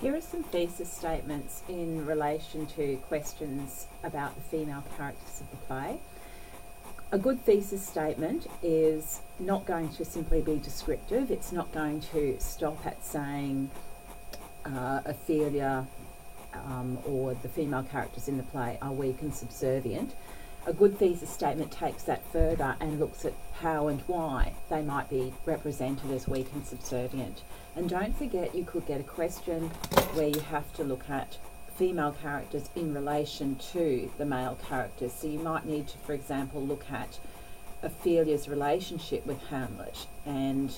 Here are some thesis statements in relation to questions about the female characters of the play. A good thesis statement is not going to simply be descriptive. It's not going to stop at saying Ophelia or the female characters in the play are weak and subservient. A good thesis statement takes that further and looks at how and why they might be represented as weak and subservient. And don't forget, you could get a question where you have to look at female characters in relation to the male characters. So you might need to, for example, look at Ophelia's relationship with Hamlet and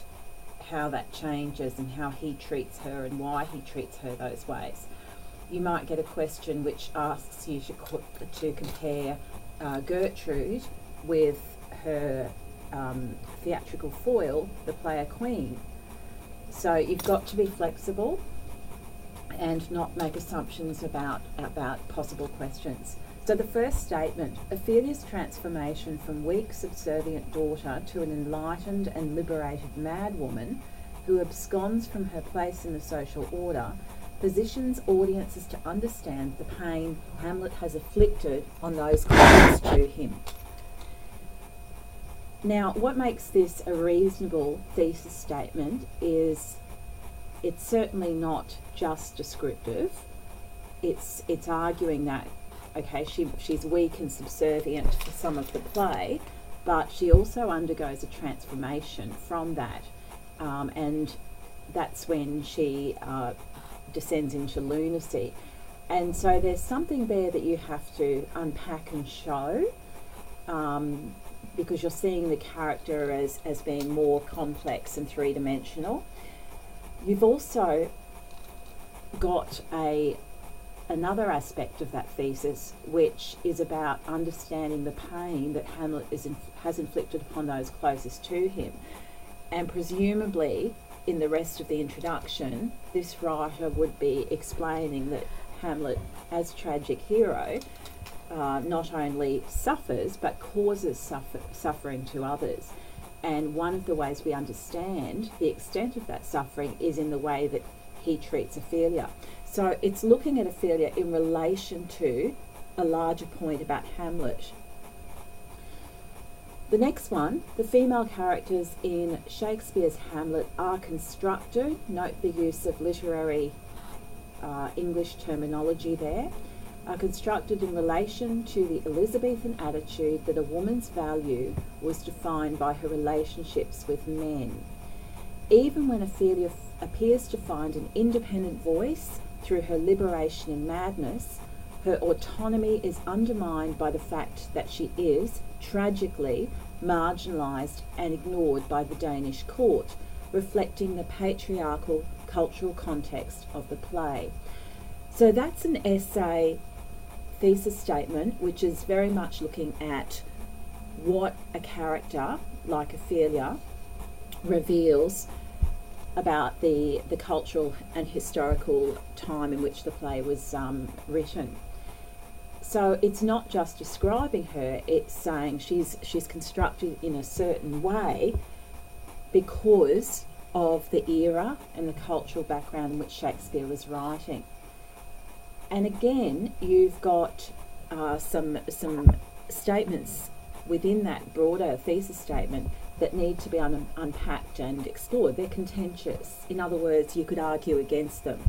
how that changes and how he treats her and why he treats her those ways. You might get a question which asks you to compare Gertrude with her theatrical foil, the player Queen. So you've got to be flexible and not make assumptions about possible questions. So the first statement, Ophelia's transformation from weak, subservient daughter to an enlightened and liberated madwoman who absconds from her place in the social order positions audiences to understand the pain Hamlet has inflicted on those closest to him. Now, what makes this a reasonable thesis statement is it's certainly not just descriptive. It's arguing that, okay, she's weak and subservient for some of the play, but she also undergoes a transformation from that, and that's when she descends into lunacy. And so there's something there that you have to unpack and show, because you're seeing the character as being more complex and three-dimensional. You've also got another aspect of that thesis, which is about understanding the pain that Hamlet has inflicted upon those closest to him. And presumably, in the rest of the introduction, this writer would be explaining that Hamlet, as tragic hero, not only suffers but causes suffering to others. And one of the ways we understand the extent of that suffering is in the way that he treats Ophelia. So it's looking at Ophelia in relation to a larger point about Hamlet. The next one, the female characters in Shakespeare's Hamlet are constructed, note the use of literary English terminology there, are constructed in relation to the Elizabethan attitude that a woman's value was defined by her relationships with men. Even when Ophelia appears to find an independent voice through her liberation in madness, her autonomy is undermined by the fact that she is, tragically, marginalised and ignored by the Danish court, reflecting the patriarchal cultural context of the play. So that's an essay thesis statement which is very much looking at what a character like Ophelia reveals about the cultural and historical time in which the play was written. So it's not just describing her, it's saying she's constructed in a certain way because of the era and the cultural background in which Shakespeare was writing. And again, you've got some statements within that broader thesis statement that need to be unpacked and explored. They're contentious. In other words, you could argue against them.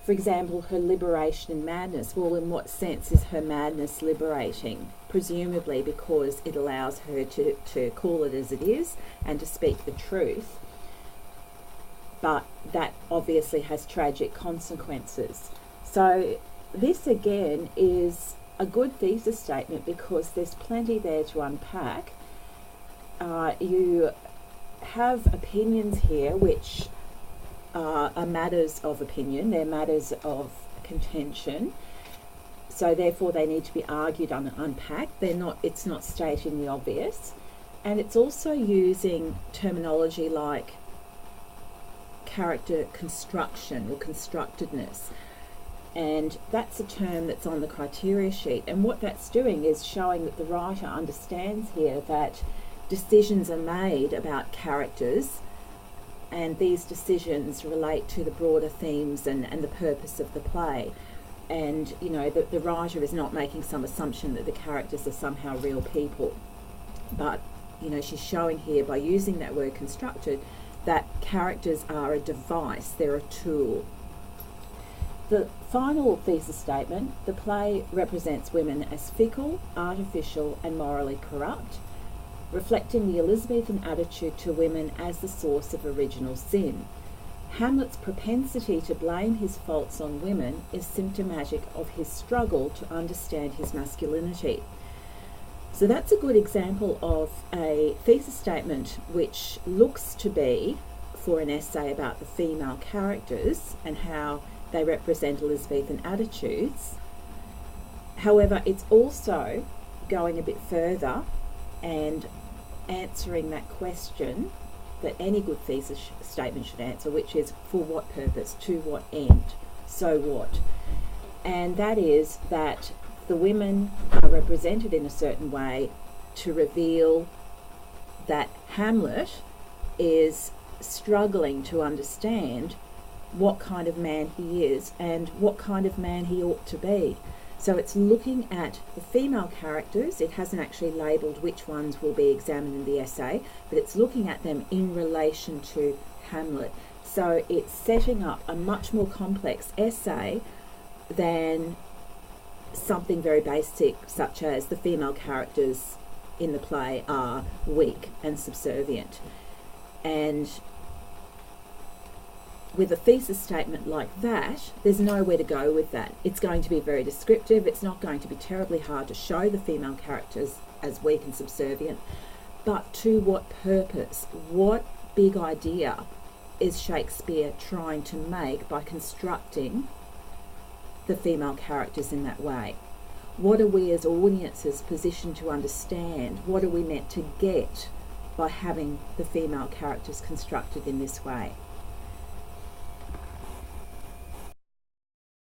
For example, her liberation in madness. Well, in what sense is her madness liberating? Presumably because it allows her to call it as it is and to speak the truth. But that obviously has tragic consequences. So this again is a good thesis statement because there's plenty there to unpack. You have opinions here which are matters of opinion, they're matters of contention, so therefore they need to be argued and unpacked. It's not stating the obvious, and it's also using terminology like character construction or constructedness, and that's a term that's on the criteria sheet, and what that's doing is showing that the writer understands here that decisions are made about characters and these decisions relate to the broader themes and the purpose of the play. And, you know, the writer is not making some assumption that the characters are somehow real people, but, you know, she's showing here by using that word constructed that characters are a device, they're a tool. The final thesis statement: the play represents women as fickle, artificial and morally corrupt, reflecting the Elizabethan attitude to women as the source of original sin. Hamlet's propensity to blame his faults on women is symptomatic of his struggle to understand his masculinity. So that's a good example of a thesis statement which looks to be for an essay about the female characters and how they represent Elizabethan attitudes. However, it's also going a bit further and answering that question that any good thesis statement should answer, which is for what purpose, to what end, so what. And that is that the women are represented in a certain way to reveal that Hamlet is struggling to understand what kind of man he is and what kind of man he ought to be. So it's looking at the female characters. It hasn't actually labelled which ones will be examined in the essay, but it's looking at them in relation to Hamlet. So it's setting up a much more complex essay than something very basic, such as the female characters in the play are weak and subservient. And with a thesis statement like that, there's nowhere to go with that. It's going to be very descriptive. It's not going to be terribly hard to show the female characters as weak and subservient. But to what purpose? What big idea is Shakespeare trying to make by constructing the female characters in that way? What are we as audiences positioned to understand? What are we meant to get by having the female characters constructed in this way?